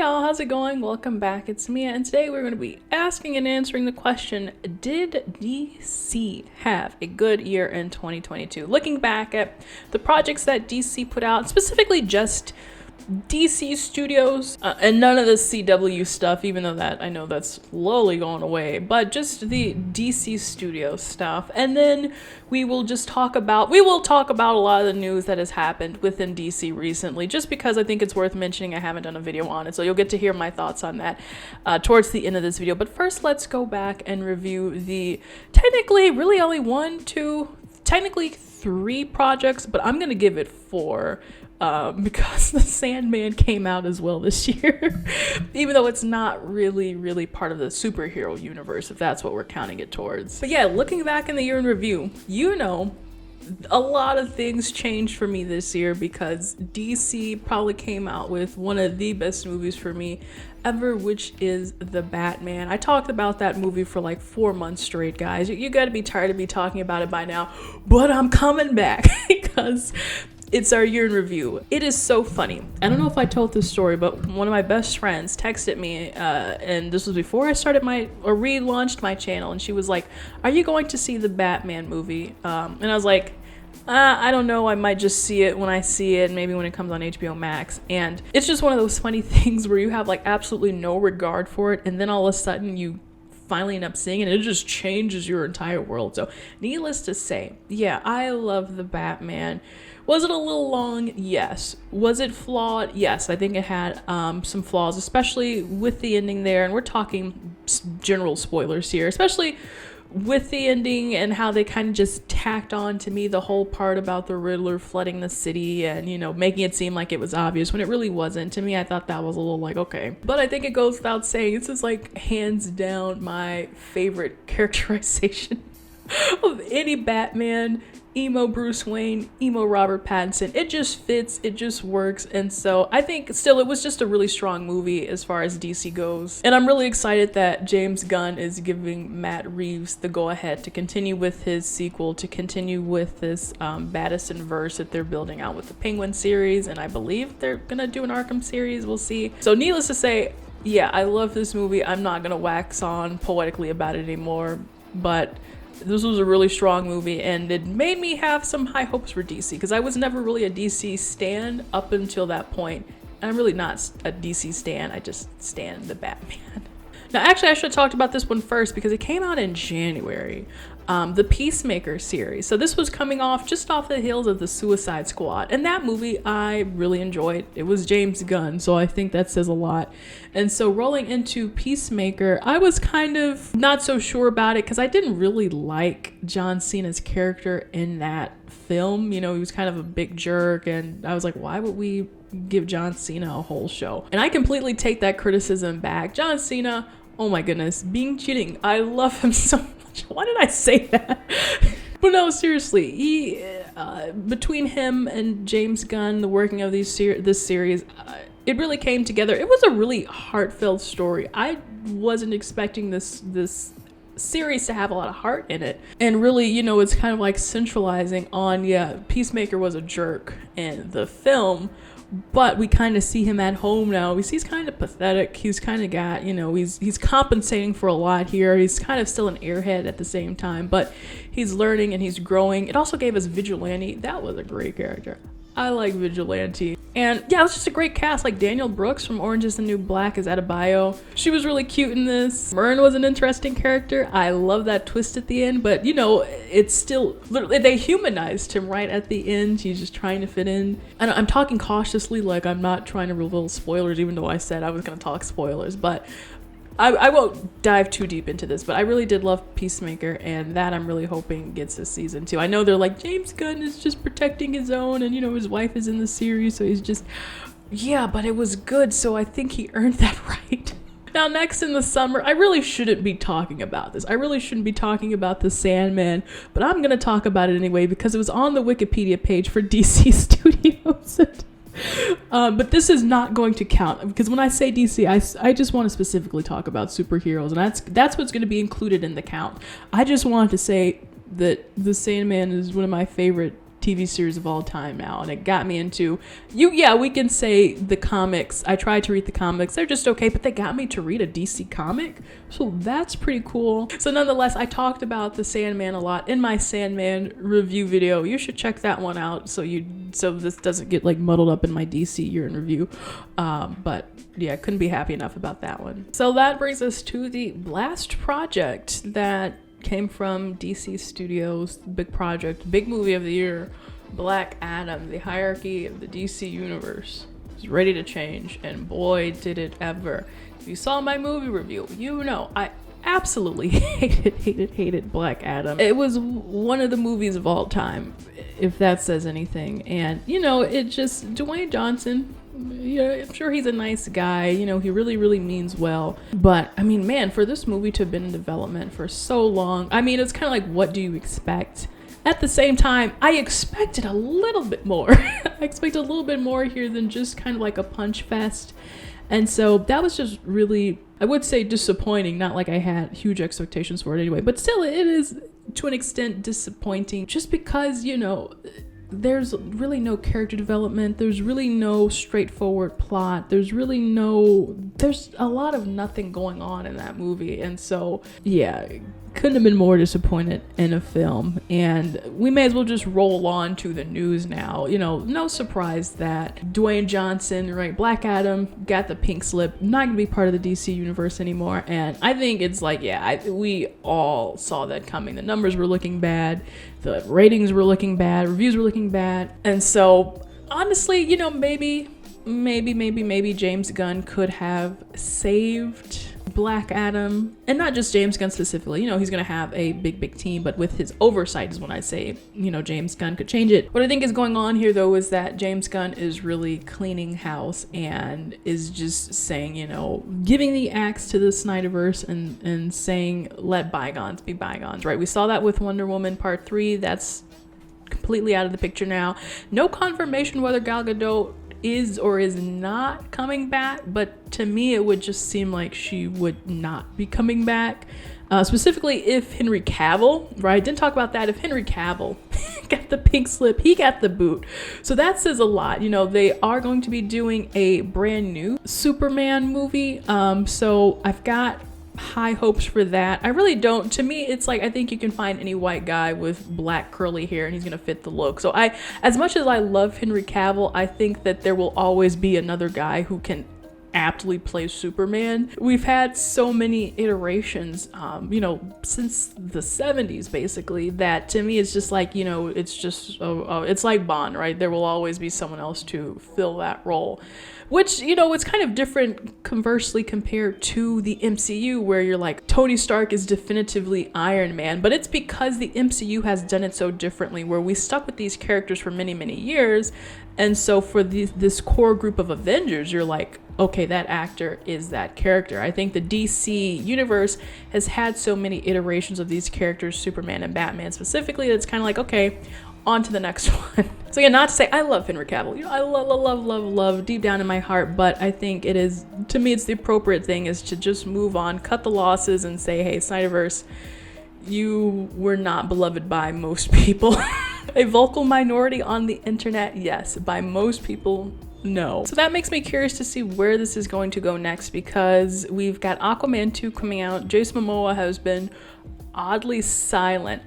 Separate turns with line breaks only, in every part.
y'all, how's it going? Welcome back, it's Mia, and today we're going to be asking and answering the question, did DC have a good year in 2022? Looking back at the projects that DC put out, specifically just DC Studios, and none of the CW stuff, even though that I know that's slowly going away, but just the DC Studio stuff. And then we will talk about a lot of the news that has happened within DC recently, just because I think it's worth mentioning. I haven't done a video on it, so you'll get to hear my thoughts on that towards the end of this video. But first, let's go back and review the technically really only technically three projects, but I'm gonna give it four. Because the Sandman came out as well this year, even though it's not really part of the superhero universe, if that's what we're counting it towards. But yeah, looking back in the year in review, a lot of things changed for me this year because DC probably came out with one of the best movies for me ever, which is The Batman. I talked about that movie for like 4 months straight, guys. You gotta be tired of me talking about it by now, but I'm coming back because it's our year in review. It is so funny. I don't know if I told this story, but one of my best friends texted me, and this was before I started relaunched my channel, and she was like, "Are you going to see the Batman movie?" And I was like, I don't know, I might just see it when I see it, maybe when it comes on HBO Max. And it's just one of those funny things where you have like absolutely no regard for it, and then all of a sudden you finally end up seeing it, and it just changes your entire world. So needless to say, yeah, I love the Batman. Was it a little long? Yes. Was it flawed? Yes. I think it had some flaws, especially with the ending there, and we're talking general spoilers here, especially with the ending and how they kind of just tacked on to me the whole part about the Riddler flooding the city and, making it seem like it was obvious when it really wasn't. To me, I thought that was a little like, okay. But I think it goes without saying, this is like hands down my favorite characterization of any Batman. Emo Bruce Wayne, emo Robert Pattinson. It just fits, it just works. And so I think still it was just a really strong movie as far as DC goes. And I'm really excited that James Gunn is giving Matt Reeves the go-ahead to continue with his sequel, to continue with this Battison verse that they're building out with the Penguin series. And I believe they're gonna do an Arkham series, we'll see. So needless to say, yeah, I love this movie. I'm not gonna wax on poetically about it anymore, but this was a really strong movie, and it made me have some high hopes for DC, because I was never really a DC stan up until that point. I'm really not a DC stan, I just stan the Batman. Now, actually, I should have talked about this one first because it came out in January. The Peacemaker series. So this was coming just off the heels of the Suicide Squad. And that movie I really enjoyed. It was James Gunn, so I think that says a lot. And so rolling into Peacemaker, I was kind of not so sure about it because I didn't really like John Cena's character in that film. He was kind of a big jerk, and I was like, why would we give John Cena a whole show? And I completely take that criticism back. John Cena, oh my goodness, being cheating. I love him so much. Why did I say that? But no, seriously, he between him and James Gunn, the working of this series, it really came together. It was a really heartfelt story. I wasn't expecting this series to have a lot of heart in it, and really, it's kind of like centralizing on, Peacemaker was a jerk in the film, but we kind of see him at home now. He's kind of pathetic. He's kind of got, he's compensating for a lot here. He's kind of still an airhead at the same time, but he's learning and he's growing. It also gave us Vigilante. That was a great character. I like Vigilante. And yeah, it was just a great cast. Like Daniel Brooks from Orange is the New Black is Adebayo. She was really cute in this. Myrn was an interesting character. I love that twist at the end, but it's still, they humanized him right at the end. He's just trying to fit in. And I'm talking cautiously, like I'm not trying to reveal spoilers, even though I said I was going to talk spoilers, but I won't dive too deep into this, but I really did love Peacemaker, and that I'm really hoping gets a season 2. I know they're like, James Gunn is just protecting his own, and his wife is in the series, so he's just, yeah, but it was good, so I think he earned that right. Now, next in the summer, I really shouldn't be talking about this. I really shouldn't be talking about the Sandman, but I'm going to talk about it anyway because it was on the Wikipedia page for DC Studios. But this is not going to count because when I say DC, I just want to specifically talk about superheroes, and that's what's going to be included in the count. I just wanted to say that the Sandman is one of my favorite TV series of all time now, and it got me into yeah, we can say the comics. I tried to read the comics, they're just okay, but they got me to read a DC comic, so that's pretty cool. So nonetheless, I talked about the Sandman a lot in my Sandman review video. You should check that one out so this doesn't get like muddled up in my DC year in review. But yeah, couldn't be happy enough about that one. So that brings us to the last project that came from DC Studios, big project, big movie of the year, Black Adam. The hierarchy of the DC universe is ready to change, and boy did it ever. If you saw my movie review, you know I absolutely hated Black Adam. It was one of the movies of all time, if that says anything. And it just, Dwayne Johnson, yeah, I'm sure he's a nice guy, he really means well, but I mean, man, for this movie to have been in development for so long, I mean, it's kind of like, what do you expect? At the same time, I expected a little bit more. I expected a little bit more here than just kind of like a punch fest. And so that was just really, I would say, disappointing. Not like I had huge expectations for it anyway, but still it is to an extent disappointing, just because, there's really no character development. There's really no straightforward plot. There's a lot of nothing going on in that movie. And so, yeah, couldn't have been more disappointed in a film. And we may as well just roll on to the news now. No surprise that Dwayne Johnson, right, Black Adam, got the pink slip, not gonna be part of the DC universe anymore. And I think it's like, yeah, we all saw that coming. The numbers were looking bad, the ratings were looking bad, reviews were looking bad. And so honestly, maybe James Gunn could have saved Black Adam, and not just James Gunn specifically. He's gonna have a big team, but with his oversight is when I say, James Gunn could change it. What I think is going on here, though, is that James Gunn is really cleaning house and is just saying, giving the axe to the Snyderverse and saying, let bygones be bygones, right? We saw that with Wonder Woman Part 3. That's completely out of the picture now. No confirmation whether Gal Gadot is or is not coming back, but to me it would just seem like she would not be coming back, specifically if Henry Cavill, right? Didn't talk about that. If Henry Cavill got the pink slip, he got the boot, so that says a lot. They are going to be doing a brand new Superman movie, so I've got high hopes for that. I really don't. To me, it's like, I think you can find any white guy with black curly hair and he's gonna fit the look. So as much as I love Henry Cavill, I think that there will always be another guy who can aptly play Superman. We've had so many iterations, since the 70s, basically, that to me it's just like, it's just, it's like Bond, right? There will always be someone else to fill that role. Which, it's kind of different, conversely, compared to the MCU, where you're like, Tony Stark is definitively Iron Man, but it's because the MCU has done it so differently, where we stuck with these characters for many years, and so for this core group of Avengers, you're like, okay, that actor is that character. I think the DC universe has had so many iterations of these characters, Superman and Batman specifically, that's kind of like, okay, on to the next one. So yeah, not to say I love Henry Cavill. I love deep down in my heart, but I think it is, to me, it's the appropriate thing is to just move on, cut the losses, and say, hey, Snyderverse, you were not beloved by most people. A vocal minority on the internet, yes. By most people, no. So that makes me curious to see where this is going to go next, because we've got Aquaman 2 coming out. Jason Momoa has been oddly silent.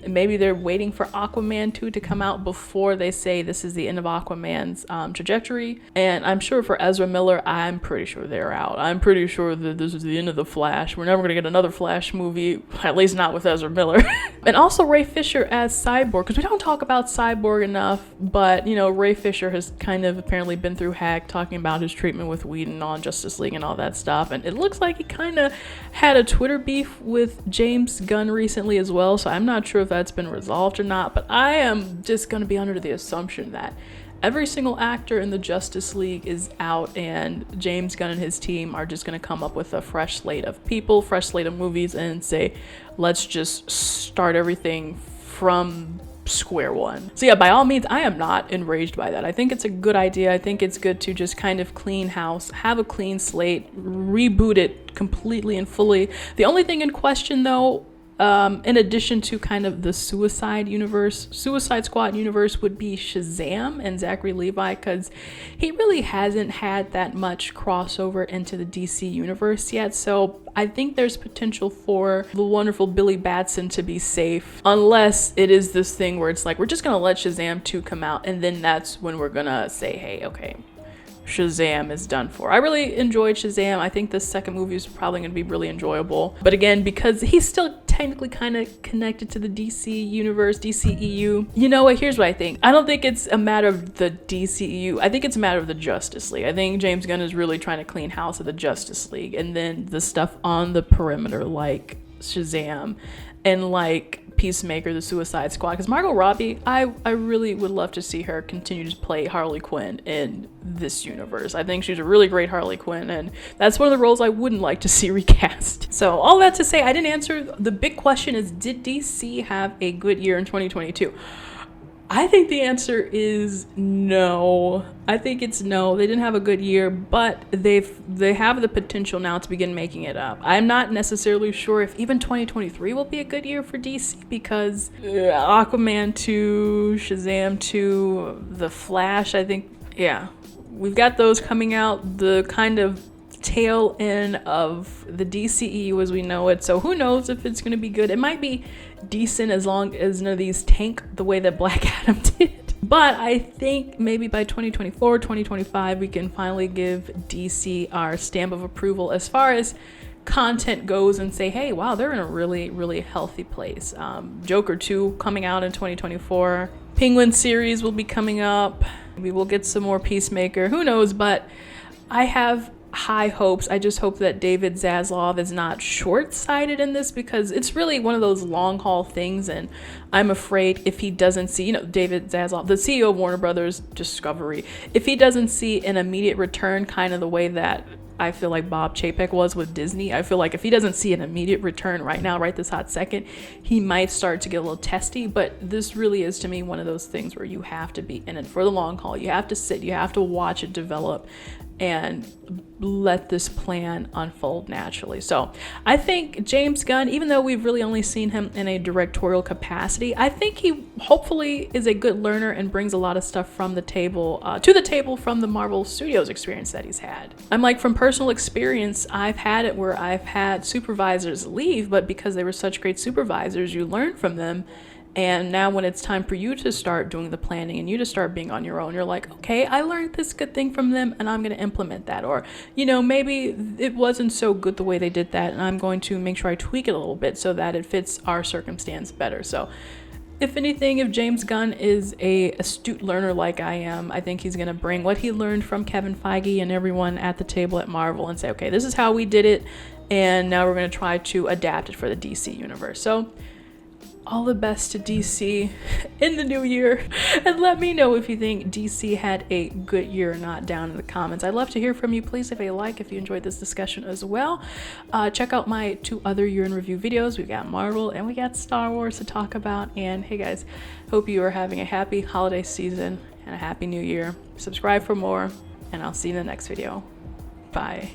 Maybe they're waiting for Aquaman 2 to come out before they say this is the end of Aquaman's trajectory. And I'm sure for Ezra Miller, I'm pretty sure they're out. I'm pretty sure that this is the end of the Flash. We're never going to get another Flash movie, at least not with Ezra Miller. And also Ray Fisher as Cyborg, because we don't talk about Cyborg enough, but Ray Fisher has kind of apparently been through heck, talking about his treatment with Whedon on Justice League and all that stuff. And it looks like he kind of had a Twitter beef with James Gunn recently as well, so I'm not sure if that's been resolved or not, but I am just going to be under the assumption that every single actor in the Justice League is out, and James Gunn and his team are just going to come up with a fresh slate of people, fresh slate of movies, and say, let's just start everything from square one. So yeah, by all means, I am not enraged by that. I think it's a good idea. I think it's good to just kind of clean house, have a clean slate, reboot it completely and fully. The only thing in question, though, in addition to kind of the Suicide Squad universe, would be Shazam and Zachary Levi, because he really hasn't had that much crossover into the DC universe yet. So I think there's potential for the wonderful Billy Batson to be safe, unless it is this thing where it's like, we're just gonna let Shazam 2 come out, and then that's when we're gonna say, hey, okay, Shazam is done for. I really enjoyed Shazam. I think the second movie is probably going to be really enjoyable. But again, because he's still technically kind of connected to the DC universe, DCEU. You know what? Here's what I think. I don't think it's a matter of the DCEU. I think it's a matter of the Justice League. I think James Gunn is really trying to clean house of the Justice League, and then the stuff on the perimeter like Shazam and like Peacemaker, the Suicide Squad, because Margot Robbie, I really would love to see her continue to play Harley Quinn in this universe. I think she's a really great Harley Quinn, and that's one of the roles I wouldn't like to see recast. So all that to say, I didn't answer the big question is, did DC have a good year in 2022? I think the answer is no. I think it's no. They didn't have a good year, but they have the potential now to begin making it up. I'm not necessarily sure if even 2023 will be a good year for DC, because Aquaman 2, Shazam 2, The Flash, I think, yeah. We've got those coming out, the kind of tail end of the DCEU as we know it. So who knows if it's going to be good. It might be decent as long as none of these tank the way that Black Adam did. But I think maybe by 2024, 2025, we can finally give DC our stamp of approval as far as content goes and say, hey, wow, they're in a really, really healthy place. Joker 2 coming out in 2024. Penguin series will be coming up. Maybe we'll get some more Peacemaker. Who knows? But I have high hopes. I just hope that David Zaslav is not short-sighted in this, because it's really one of those long haul things, and I'm afraid if he doesn't see, David Zaslav, the CEO of Warner Brothers Discovery, if he doesn't see an immediate return, kind of the way that I feel like Bob Chapek was with Disney, I feel like if he doesn't see an immediate return right now, right this hot second, he might start to get a little testy. But this really is, to me, one of those things where you have to be in it for the long haul. You have to sit, you have to watch it develop, and let this plan unfold naturally. So I think James Gunn, even though we've really only seen him in a directorial capacity, I think he hopefully is a good learner and brings a lot of stuff from the table to the table from the Marvel Studios experience that he's had. I'm like, from personal experience, I've had it where I've had supervisors leave, but because they were such great supervisors, you learn from them. And now when it's time for you to start doing the planning and you to start being on your own, you're like, okay, I learned this good thing from them and I'm going to implement that. Or, maybe it wasn't so good the way they did that, and I'm going to make sure I tweak it a little bit so that it fits our circumstance better. So if anything, if James Gunn is a astute learner like I am, I think he's going to bring what he learned from Kevin Feige and everyone at the table at Marvel and say, okay, this is how we did it, and now we're going to try to adapt it for the DC universe. So all the best to DC in the new year, and let me know if you think DC had a good year or not down in the comments. I'd love to hear from you. Please leave a like if you enjoyed this discussion as well. Check out my 2 other year in review videos. We've got Marvel and we got Star Wars to talk about. And hey guys, hope you are having a happy holiday season and a happy new year. Subscribe for more, and I'll see you in the next video. Bye.